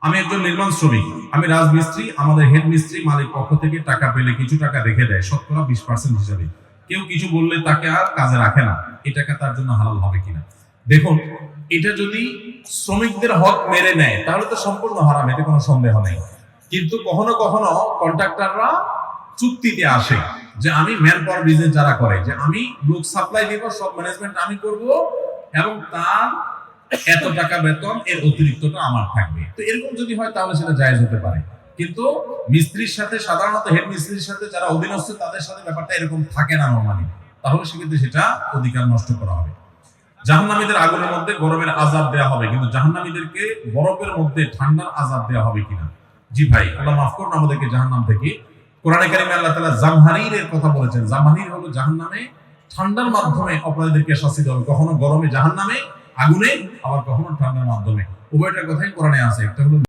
আমি একজন নির্মাণ শ্রমিক, আমি রাজমিস্ত্রি, আমাদের হেড মিস্ত্রি মালিক পক্ষ থেকে টাকা পেলে কিছু টাকা রেখে দেয় শতকরা 20% হিসাবে। কেউ কিছু বললে তাকে আর কাজে রাখে না, এই টাকা তার জন্য হালাল হবে কিনা? দেখুন, এটা যদি শ্রমিকদের হক মেরে নেয় তাহলে তো সম্পূর্ণ হারাম, এতে কোনো সন্দেহ নেই। কিন্তু কখনো কখনো কন্ট্রাক্টররা চুক্তিতে আসে যে আমি ম্যান পাওয়ার বিজনেস যারা করে, যে আমি লোক সাপ্লাই দিব, সব ম্যানেজমেন্ট আমি করব এবং তার এত টাকা বেতন, এর অতিরিক্তটা আমার থাকবে। তো এরকম যদি হয় তাহলে সেটা জায়েজ হতে পারে। কিন্তু মিস্ত্রির সাথে, সাধারণত হেড মিস্ত্রির সাথে যারা অধীনস্থ তাদের সাথে ব্যাপারটা এরকম থাকে না নরমালি, তাহলে সেক্ষেত্রে সেটা অধিকার নষ্ট করা হবে। জাহান্নামীদের আগুনের মধ্যে গরমের আযাব দেওয়া হবে, কিন্তু জাহান্নামীদেরকে বরফের মধ্যে ঠান্ডার আযাব দেওয়া হবে কিনা? জি ভাই, আল্লাহ মাফ করুন আমাদেরকে জাহান্নাম থেকে। কোরআনে কারিমে আল্লাহ তাআলা জামহারীরের কথা বলেছেন। জামহারীর হলো জাহান্নামে ঠান্ডার মাধ্যমে অপরাধীদেরকে শাস্তি দেওয়া হবে, কখনো গরমে জাহান্নামে আগুনে, আবার কখনো ঠান্ডার মাধ্যমে। উভয়টার কথাই কোরআনে আছে। একটা হলো